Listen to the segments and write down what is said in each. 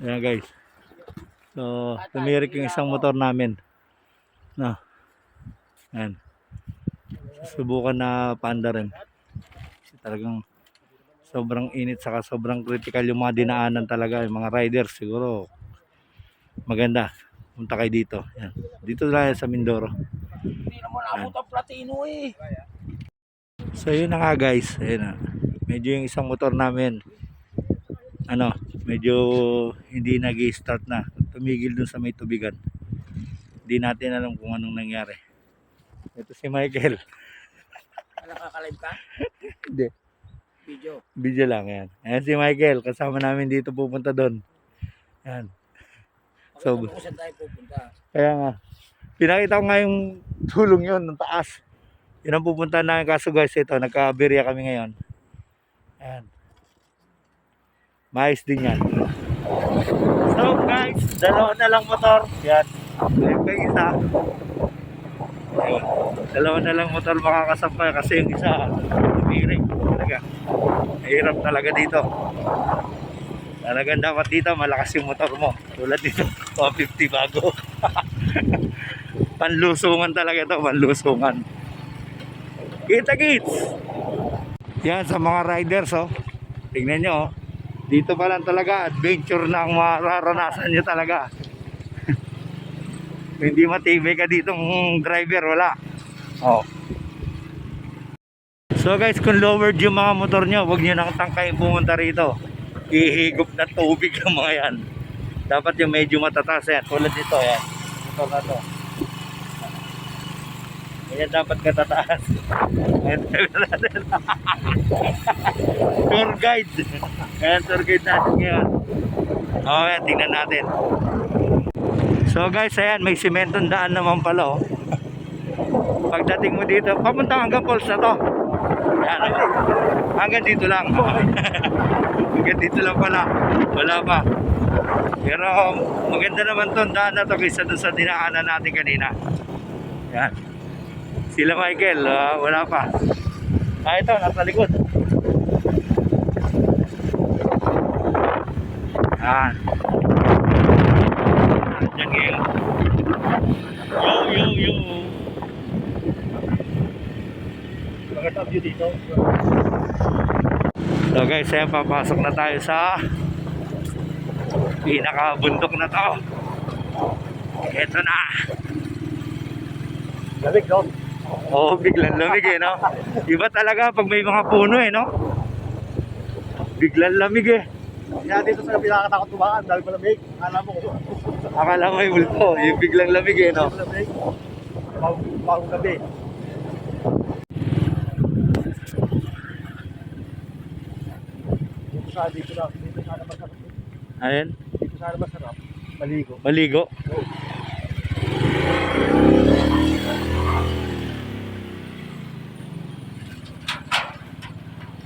Ayan guys. So, tumirik yung isang motor namin. No. Ayan. Subukan na paanda rin. Kasi talagang sobrang init saka sobrang critical yung mga dinaanan talaga. Yung mga riders siguro maganda. Punta kayo dito. Ayan. Dito lang sa Mindoro. Hindi naman abot ang platino eh. So yun na nga guys. Ayan na. Medyo yung isang motor namin medyo hindi nag-i-start na. Tumigil dun sa may tubigan. Hindi natin alam kung anong nangyari. Ito si Michael. Nakaka-live ka? Hindi. Video lang yan. Ayan si Michael. Kasama namin dito pupunta doon. Ayan. So, kung saan tayo pupunta. kaya nga. Pinakita ko nga yung tulong yun ng taas. Yun ang pupunta namin. Kaso guys ito. Nagka-aberya kami ngayon. Ayan. Mais din yan. So guys, dalawa na lang motor. Yan. Ayun pa yung isa. Ayun. Dalawa na lang motor makakasampay kasi yung isa tumirik. Talaga. Mahirap talaga dito. Talagang dapat dito malakas yung motor mo. Tulad dito, 150 bago. Panlusungan talaga ito, panlusungan. Kita-kits! Yan sa mga riders oh. Tingnan nyo oh. Dito pa lang talaga, adventure na ang mararanasan nyo talaga. Hindi matibay ka ditong driver, wala. Oh. So guys, kung lowered yung mga motor nyo, huwag nyo nang tangkayin pumunta rito. Ihigop na tubig yung mga yan. Dapat yung medyo matataas yan. Tulad dito, yan. Motor na to. Ayan dapat katataas. Tour guide. Ayan, tour guide natin ngayon. Okay, tingnan natin. So guys, ayan, may simentong daan naman pala oh. Pagdating mo dito, papunta hanggang falls na to. Ayan, hanggang dito lang. Hanggang dito lang pala. Wala pa. Pero maganda naman to, daan na to kaysa doon sa dinaanan natin kanina. Ayan. Sila Michael, wala pa. Ito, nasa likod. Ayan. Diyan ngayon. Yo. Magandang view dito. So guys, ayan, papasok na tayo sa pinakabundok na to. Ito na. Lamig no? Oo, biglang lamig eh, no? Iba talaga pag may mga puno eh, no? Biglang lamig eh. Kaya dito sa pinakatakot tumaan, dahil malamig. Akala mo yung multo, yung biglang lamig eh, no? Malamig. Bagong gabi. Dito sana masarap. Ayan, Dito sana masarap. Maligo. maligo.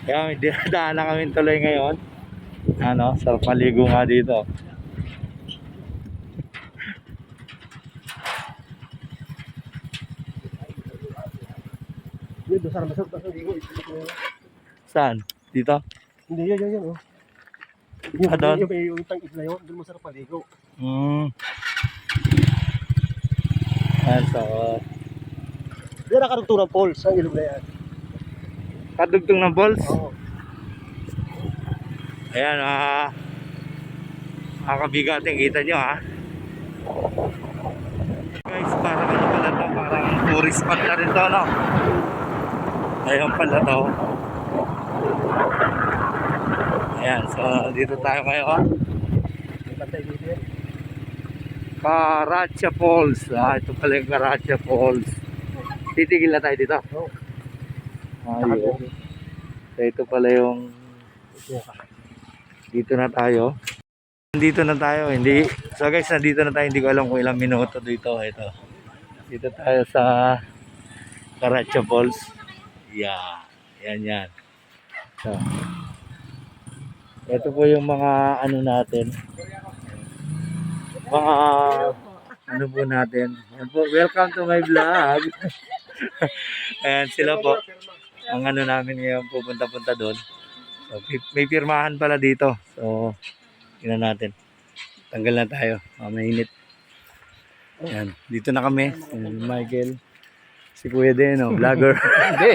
Kaya may dinadaan na kami tuloy ngayon. Sarap maligo nga dito. Dito sana masarap. Maligo. Saan? Dito? Hindi, yan. Oh. Doon? Yung tangis na yun, doon masarap maligo. Ayan, so Diyan nakarugtong ng poles, ang ilog na yan. kadugtong ng balls. Oo. Ayan, kabigatin, kita nyo ha. Guys, parang ano pala to, parang tourist spot na rin to, no? Ayan pala to. Ayan, so dito tayo ngayon. Karacha Falls. Ito pala yung Karacha Falls. Titigil na tayo dito. Oo. Ayun. So ito pala yung dito na tayo. Dito na tayo. Hindi. So guys, nandito na tayo. Hindi ko alam kung ilang minuto dito. Ito. Dito tayo sa Karacha Falls. Yeah. Yan. So, ito po yung mga ano natin. Mga ano po natin. Ayan po, welcome to my vlog. Ayan sila po. Ang ano namin ngayon, pupunta-punta doon. So, may pirmahan pala dito. So, tingnan natin. tanggal na tayo. Mainit. Yan, dito na kami. Yan, Michael. Si Kuya din, vlogger. Hindi.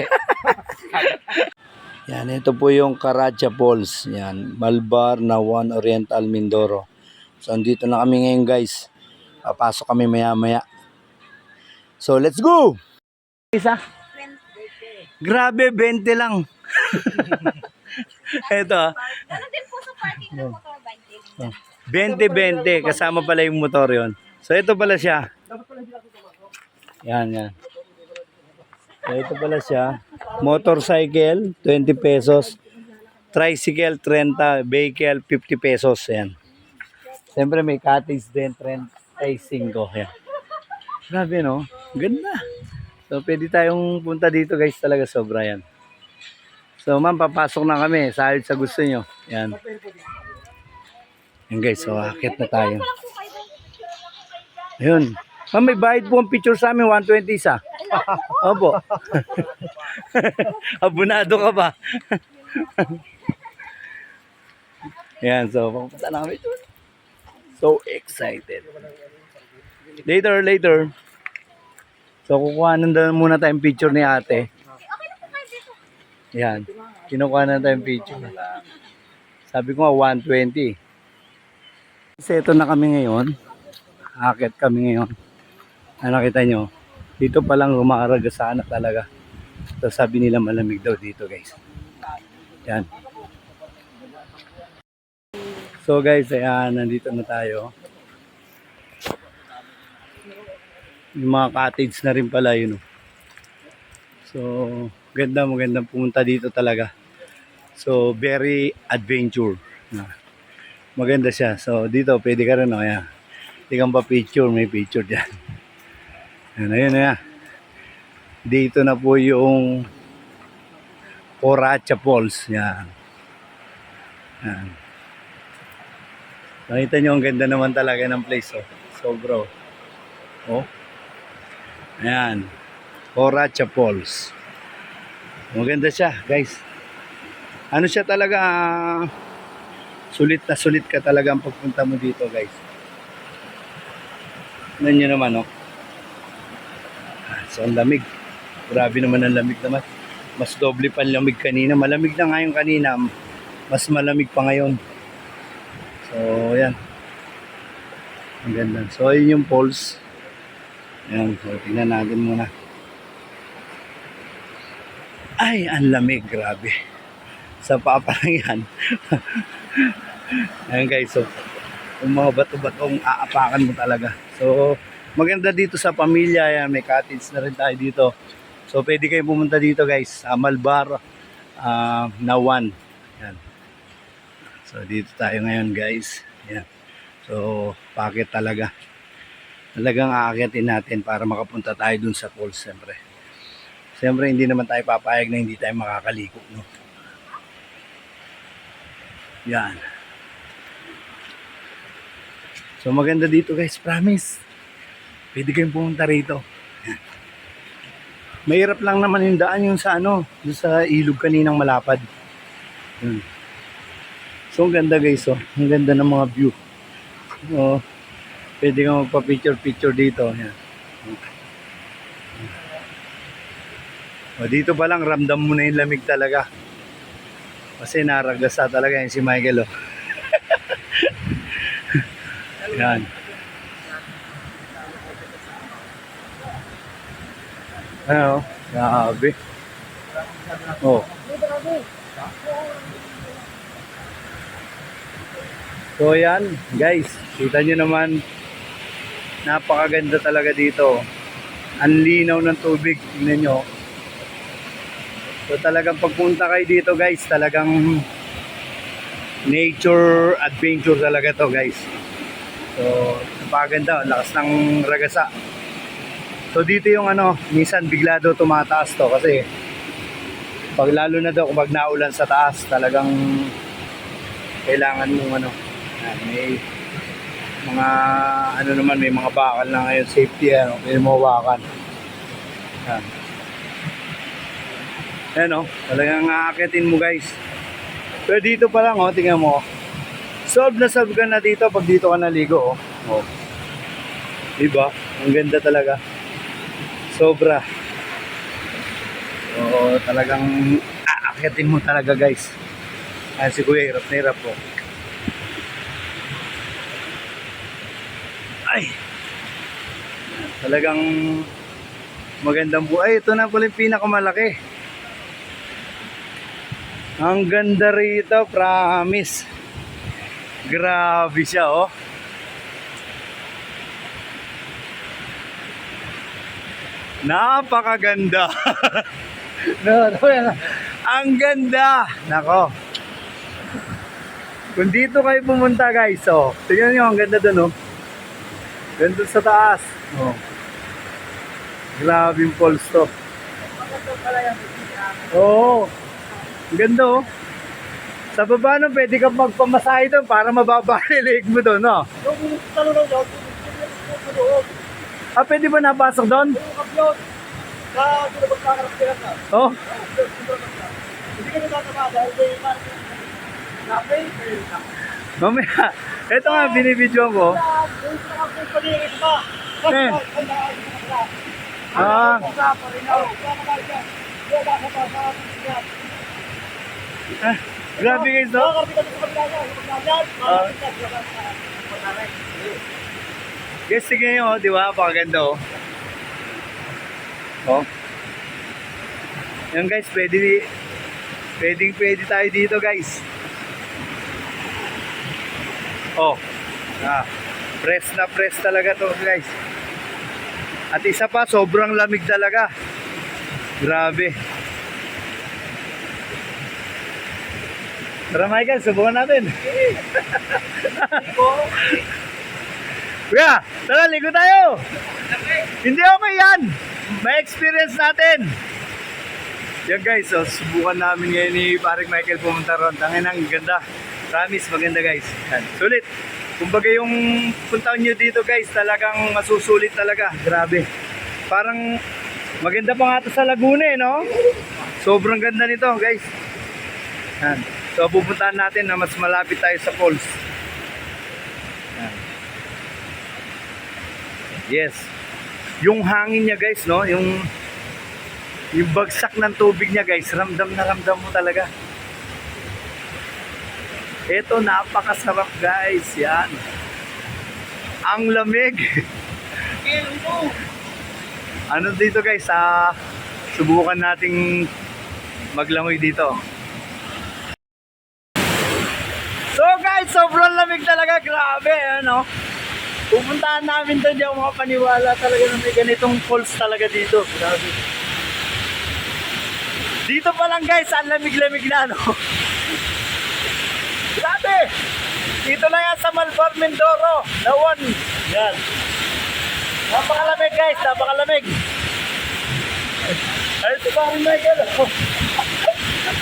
Yan, ito po yung Caracha Falls. Yan, Malbar, Nawan, Oriental, Mindoro. So, andito na kami ngayon guys. Papasok kami maya-maya. So, let's go! Isa? Grabe, 20 lang. Ito Ano din po sa parking ng motorbike? 20-20, kasama pala yung motor yon. So, ito pala siya. Yan, yan. So, ito pala siya. Motorcycle, 20 pesos. Tricycle, 30. Vehicle, 50 pesos. Yan. Siyempre, may cottage din, 35. Yan. Grabe, no? Ganda. So, pwede tayong punta dito, guys. Talaga sobra yan. So, ma'am, papasok na kami. Sahod sa gusto nyo. Yan. Yan, guys. So, akit na tayo. Ayun. Ma'am, may bayad po ang picture sa amin. 120 isa. Opo. Abunado ka ba? Yan. So, pupunta na kami. So excited. Later. So, kukuha na muna tayong picture ni ate. Yan. Kinukuha na tayong picture. Sabi ko nga 120. Kasi ito na kami ngayon. Akit kami ngayon. Ano nakita nyo? Dito palang rumakaragasana talaga. So sabi nila malamig daw dito guys. Yan. So guys, ayan, nandito na tayo. Yung mga cottage na rin pala yun. So, magandang pumunta dito talaga. So, very adventure. Maganda siya. So, dito pwede ka rin, ayan. Hindi kang pa picture, may picture dyan. Ayun na. Dito na po yung Caracha Falls. Yan. Yan. Nakita nyo, ang ganda naman talaga ng place. Oh. So bro. Oh. Ayan. Caracha Falls. Maganda siya, guys. Ano siya talaga, sulit na sulit ka talaga ang pagpunta mo dito, guys. Tignan nyo naman, oh. So, ang lamig. Grabe naman ang lamig naman. Mas doble pa ang lamig kanina. Malamig na ngayon kanina. Mas malamig pa ngayon. So, yan. Ang ganda. So, yun yung falls. Yan. So, tingnan natin muna. Ay, ang lamig. Grabe. Sa paa pa lang yan. Ayan guys. So, yung mga bato-batong aapakan mo talaga. So, maganda dito sa pamilya. Yan, may cottage na rin tayo dito. So, pwede kayo pumunta dito guys. Malbar, Nawan. Yan. So, dito tayo ngayon guys. Yan. So, pakit talaga. Talagang aakyatin natin para makapunta tayo dun sa falls siyempre. Siyempre, hindi naman tayo papayag na hindi tayo makakaliko. No? Yan. So, maganda dito guys. Promise. Pwede kayong pumunta rito. Mahirap lang naman yung daan yung sa doon sa ilog kaninang malapad. So, ang ganda guys, oh. Ang ganda ng mga view. So, pwede kang magpa-picture dito. Yan. O, dito pa lang, ramdam mo na yung lamig talaga. Kasi naragasa talaga yung si Michael, oh. Yan. Ano? Grabe. Oh. So yan, guys. Kita nyo naman. Napakaganda talaga dito. Ang linaw ng tubig. Tingnan nyo. So talagang pagpunta kayo dito guys, talagang nature adventure talaga to guys. So napakaganda. Lakas ng ragasa. So dito yung minsan bigla daw tumataas to kasi pag lalo na daw kung naulan sa taas, talagang kailangan mong may mga naman, may mga bakal na ngayon, safety may mawakan. Yan. Yan talagang aakitin mo guys. Pero dito pa lang tingnan mo, solve ka na dito pag dito ka naligo, oh. Oh. Diba? Ang ganda talaga. Sobra. Oo, talagang aakyatin mo talaga, guys. Ayan si Kuya, hirap na hirap po. Ay! Talagang magandang buhay. Ito na pala yung pinakamalaki. Ang ganda rito, promise. Grabe siya, oh. Napakaganda. Ang ganda. Nako. Kung dito kayo pumunta, guys, oh. Tingnan niyo, ang ganda doon, oh. Ganda sa taas. Oh. Grabe yung falls to. Oo. Ang ganda, oh. Sa baba no, pwede kang magpamasahe doon para mababa yung leg mo doon, no? Yung talunong doon, Ah, pwede ba napasok doon? yung kaplot, na sino magkakarakteran na. Oh, Hindi ka natatama dahil may napay. mamaya. Ito nga, binibidyo ko. Yung nakapay pag-iiris pa. Eh. Ah. Ah, grabe guys, no? Guys, tingnan nyo, di ba? Pakaganda, oh. Oh. Yan guys, pwede tayo dito, guys. Oh. Ah, press talaga to, guys. At isa pa, sobrang lamig talaga. Grabe. Tara Michael, subukan natin. Kuya, tara, ligo tayo. Hindi okay yan. May experience natin. Yan guys, so, subukan namin ngayon ni paring Michael pumunta ron. Tangin ang ganda. Promise, maganda guys. Yan. Sulit. Kumbaga yung puntahan nyo dito guys, talagang masusulit talaga. Grabe. Parang maganda pa nga ito sa Laguna eh, no? Sobrang ganda nito guys. Yan. So pupuntahan natin na mas malapit tayo sa falls. Yan. Yes. Yung hangin niya guys, no? Yung bagsak ng tubig niya guys, ramdam na ramdam mo talaga. Ito, napakasarap guys. Yan. Ang lamig. Ano dito guys, subukan nating maglangoy dito. So guys, sobrang lamig talaga. Grabe, ano? Pupuntahan namin to, di ako makapaniwala talaga na may ganitong falls talaga dito. Grabe. Dito pa lang guys, ang lamig-lamig na, no? Grabe! Dito lang yan sa Malvar, Mindoro. Lawan. Yan. Napakalamig guys, napakalamig. Ay, ito pa rin Michael.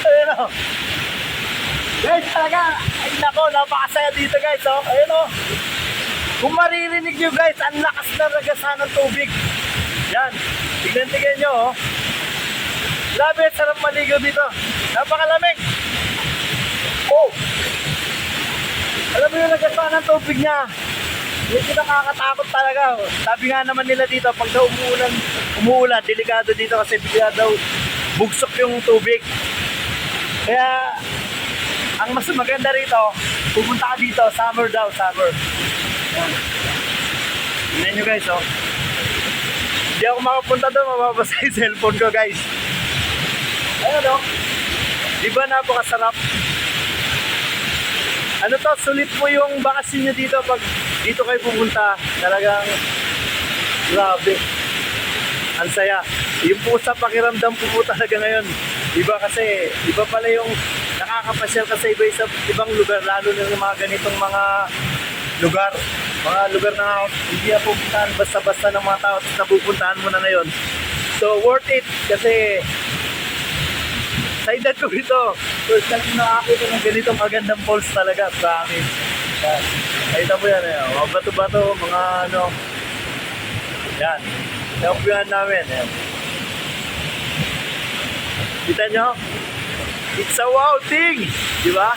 Ayun o. Guys, talaga. Ay nako, napakasaya dito guys. Oh. Ayun o. Kung maririnig nyo guys, ang lakas na ragasan ng tubig. Yan. Tignan nyo oh. Grabe, sarap maligo dito. Napakalamig. Oh. Alam mo yung nagasan ng tubig niya. Hindi nakakatakot talaga. Sabi nga naman nila dito, pag daw umuulan, delikado dito kasi bigla daw bugsok yung tubig. Kaya, ang mas maganda rito, pupunta ka dito, summer daw, summer. Tignan nyo guys, oh. Hindi ako makapunta doon, mababasa yung cellphone ko guys. Ayun, oh. Diba napakasarap? Ano to, sulit mo yung bakasyon nyo dito pag dito kayo pupunta. Talagang grabe. Ang saya. Yung po sa pakiramdam po talaga ngayon. Iba kasi, iba pala yung nakakapasyal kasi iba sa ibang lugar. Lalo na yung mga ganitong mga lugar. Mga lugar na hindi na pupuntahan basta-basta ng mga tao at napupuntahan mo na ngayon. So worth it kasi sa edad ko ito, first time nakakita ng ganitong magandang falls talaga, promise. Yan. Nakita mo yan, eh. Mga bato-bato, mga ano. Yan. Nakupihan namin. Yan. Kita nyo? It's a wow thing! Di ba?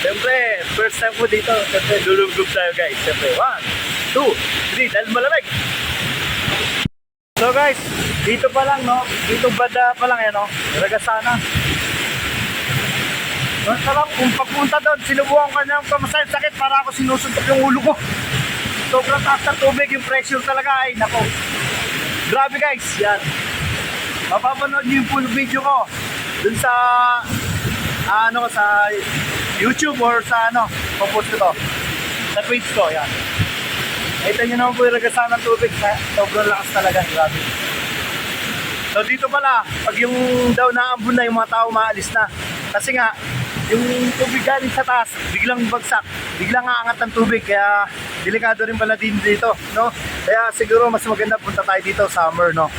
Kaya Siyempre, first time ko dito. Siyempre, lulubog tayo guys. Siyempre, 1, 2, 3, dahil malamig. So guys, dito pa lang, no? Dito banda pa lang, yan, no? Ragasana. Masarap, kung pagpunta doon, sinubukan ka niyang pamasayang sakit para ako sinusuntok yung ulo ko. Sobrang taas ng tubig, yung pressure talaga ay, nako. Grabe guys, yan. Mapapanood niyo yung full video ko dun sa sa YouTube or sa popost ko to. Sa page ko, yan. Kita niyo naman po yung ragasan ng tubig. Sobrang lakas talaga, grabe. So dito pala, pag yung daw naambun na, yung mga tao maalis na. Kasi nga, yung tubig galing sa taas, biglang bagsak, biglang aangat ng tubig, kaya delikado rin pala din dito, no? Kaya siguro mas maganda punta tayo dito summer, no?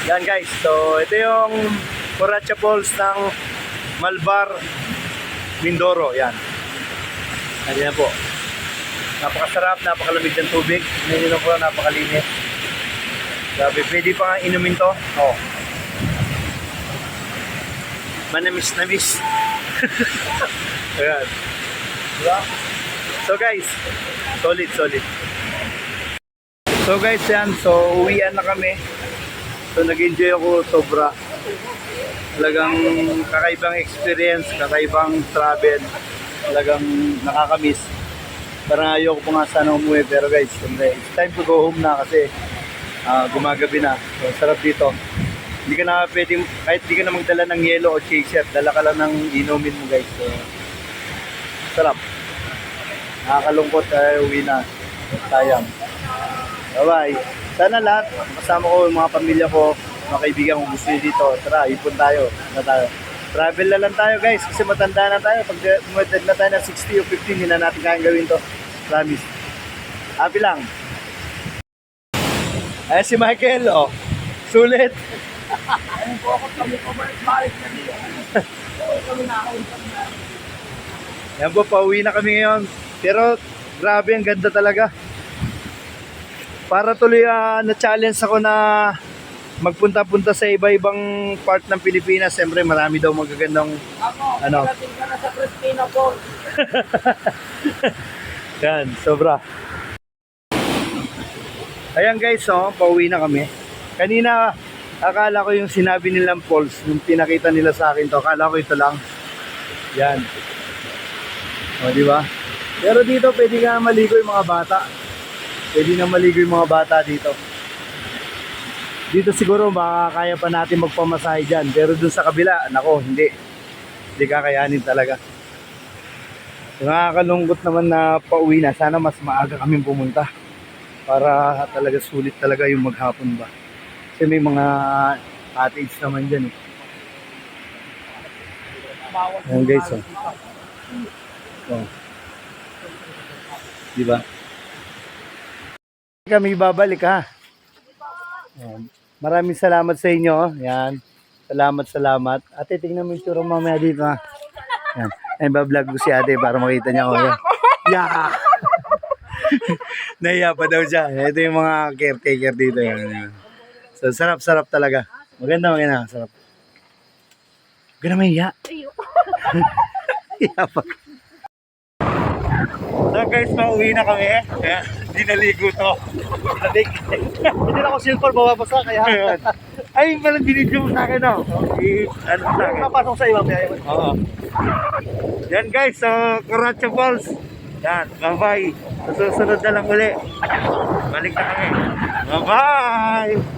Yan guys, so ito yung Coracha Falls ng Malvar, Mindoro, yan. Ayan po. Napakasarap, napakalamig ng tubig. Ngayon po, napakalinis. Grabe, pwede pa nga inumin to. Oh. Manamis-namis. Ayan. Diba? So guys, solid. So guys, yan. So uwian na kami. So nag-enjoy ako sobra. Talagang kakaibang experience, kakaibang travel. Talagang nakakamiss. Parang ayoko po nga sana umuwi. Pero guys, it's time to go home na kasi gumagabi na. So sarap dito. Hindi ka na pwedeng, kahit hindi ka na magdala ng yelo o chaser, dala ka lang ng inumin mo guys. So, sarap. Nakakalungkot, uwi na. Sayang. Bye-bye. Sana lahat, kasama ko yung mga pamilya ko, mga kaibigan kung gusto nyo dito. Tara, ipon tayo. Travel na lang tayo guys, kasi matanda na tayo. Pag umatid na tayo ng 60 o 50, hindi na natin kayang gawin to. Promise. Happy lang. Ayan si Michael, oh. Sulit. Yan po, pauwi na kami ngayon. Pero grabe, ang ganda talaga. Para tuloy na-challenge ako na magpunta-punta sa iba-ibang part ng Pilipinas. Siyempre marami daw magagandang parating ka na sa Cristina po. Yan, sobra. Ayan guys, pauwi na kami. Kanina akala ko yung sinabi nilang falls, yung pinakita nila sa akin to, akala ko ito lang. Yan. O, di ba? Pero dito pwede nga maligo yung mga bata. Pwede na maligo yung mga bata dito. Dito siguro makakaya pa natin magpamasahe dyan. Pero dun sa kabila, nako, hindi. Hindi kakayanin talaga. Nakakalungkot naman na pauwi na. Sana mas maaga kaming pumunta. Para talaga sulit talaga yung maghapon ba. Kasi may mga cottage naman dyan eh. Ayan guys, oh. Oh. Diba? Kami babalik ha. Ayan. Maraming salamat sa inyo. Ayan. Salamat. Ate, tingnan mo yung turong mamaya dito ha. Ayan. Ayan, bablog ko si ate para makita niya ako. Yeah! Nahiya pa daw siya. Ito yung mga caretaker dito. Ayan. So, sarap talaga. Maganda. Sarap. Huwag ka na mahiya. Hiya pa. So guys, pauwi na kami. Kaya, hindi naligo to. Hindi na ako silver, mababasa kaya. Ay, palang binidyo mo sa akin, no? Ano sa akin? Napasok sa iba, kaya. Oo. Yan guys, so Coracha Falls. Yan, bye-bye. Sa susunod na lang uli. Balik na kami. Bye-bye!